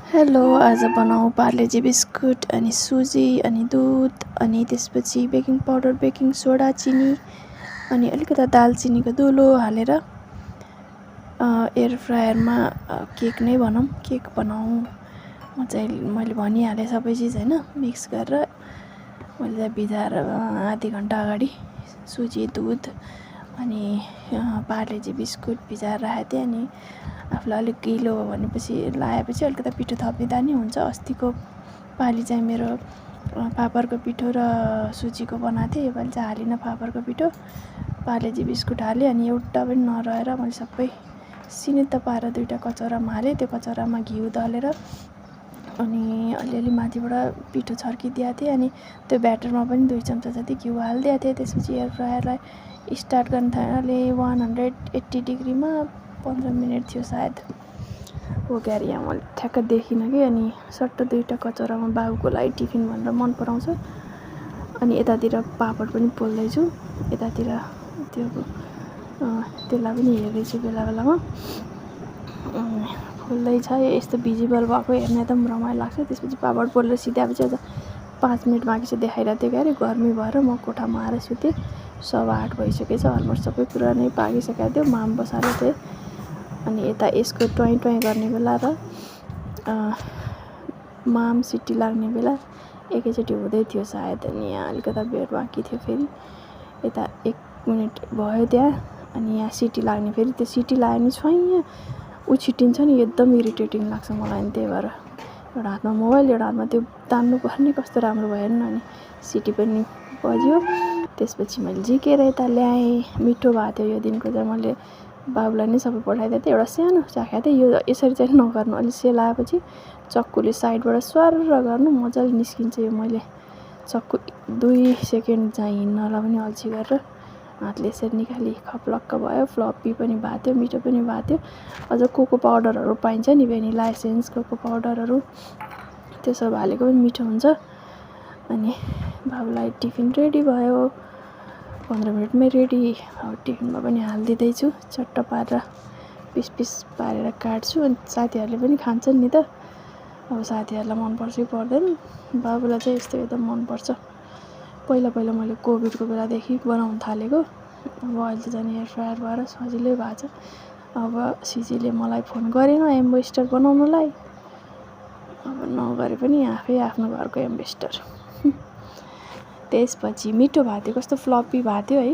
Hello, आज बनाऊ Parle-G biscuit अनि सुजी अनि दुध अनि त्यसपछि बेकिङ पाउडर, बेकिङ सोडा, चिनी अनि अलिकति दालचिनीको धुलो हालेर एयर फ्रायरमा केक नै भनौँ, केक बनाऊ। मैले भनिहालेँ सबै चिज हैन, मिक्स गरेर मैले भिजाएर आधी घण्टा अगाडि सुजी, दुध अनि पार्लेजी बिस्कुट भिजाएर राखेको थिएँ। अनि आफूलाई अलिक गिलो भनेपछि लाएपछि अलिकति पिठो थपिँदा नि हुन्छ। अस्तिको पालि चाहिँ मेरो फापरको पिठो र सुजीको बनाएको थिएँ, योपालि चाहिँ हालिनँ फापरको पिठो, पार्लेजी बिस्कुट हालेँ। अनि एउटा पनि नरहेर मैले सबै सिनित पारेर दुईवटा कचौरामा हालेँ। त्यो कचौरामा घिउ दलेर अनि अलिअलि माथिबाट पिठो छर्किदिएको थिएँ। अनि त्यो ब्याटरमा पनि 2 चम्चा जति घिउ हालिदिएको थिएँ। त्यसपछि एयर फ्रायरलाई स्टार्ट गर्न थालेँ। 180 डिग्रीमा 15 मिनट थियो सायद। हो क्यार यहाँ मैले ठ्याक्क देखिनँ कि। अनि सट्ट दुईवटा कचौरामा बाबुको लागि टिफिन भनेर मन पराउँछ। अनि यतातिर पापड पनि पोल्दैछु, यतातिर त्यसलाई पनि हेर्दैछु बेला बेलामा। पोल्दैछ, यस्तो भिजिबल भएको हेर्न एकदम रमाइलो लाग्छ। त्यसपछि पापड पोलेर सिध्याएपछि अझ 5 मिनट बाँकी छ देखाइरहेको थियो। क्यारे गर्मी भएर म कोठामा आएर सुतेँ। 8:15 भइसकेछ, अलमोस्ट सबै कुरा नै पाकिसकेको थियो। माम बसालेको थिएँ। अनि यता यसको ट्वाइँ ट्वाइँ गर्ने बेला र माम सिटी लाग्ने बेला एकैचोटि हुँदै थियो सायद। अनि यहाँ अलिकति बेर बाँकी थियो। फेरि यता 1 मिनट भयो त्यहाँ। अनि यहाँ सिटी लाग्ने, फेरि त्यो सिटी लाग्यो भने छुइँ उछिटिन्छ नि, एकदम इरिटेटिङ लाग्छ मलाई। अनि त्यही भएर एउटा हातमा मोबाइल, एउटा हातमा त्यो तान्नु पर्ने, कस्तो राम्रो भयो हेर्नु। अनि सिटी पनि बज्यो। त्यसपछि मैले झिकेर यता ल्याएँ। मिठो भएको थियो यो दिनको चाहिँ। मैले बाबुलाई नै सबै पठाइदिएको थिएँ। एउटा सानो चाखेको थिएँ। यो यसरी चाहिँ नगर्नु, अलि सेलाएपछि चक्कुले साइडबाट स्वार्र गर्नु, मजाले निस्किन्छ। यो मैले चक्कु 2 सेकेन्ड चाहिँ हिँड्नलाई पनि अल्छी गरेर हातले यसरी निकाली, खप्लक्क भयो। फ्लप्पी पनि भएको थियो, मिठो पनि भएको थियो। अझ कोको पाउडरहरू पाइन्छ नि, भेनिला एसेन्स, कोको पाउडरहरू, त्यो सब हालेको पनि मिठो हुन्छ। अनि बाबुलाई टिफिन रेडी भयो, 15 मिनटमै रेडी। अब टिफिनमा पनि हालिदिँदैछु, चट्ट पारेर पिस पिस पारेर काट्छु। अनि साथीहरूले पनि खान्छन् नि त। अब साथीहरूलाई मनपर्छ कि पर्दैन, बाबुलाई चाहिँ यस्तो एकदम मनपर्छ। पहिला पहिला मैले कोभिडको बेलादेखि बनाउन थालेको। अब अहिले त झन् एयर फ्रायर भएर सजिलै भएको छ। अब सिजीले मलाई फोन गरेन एम्बेसडर बनाउनलाई, अब नगरे पनि आफै आफ्नो घरको एम्बेसडर। त्यसपछि मिठो भएको थियो, कस्तो फ्लप्पी भएको थियो है।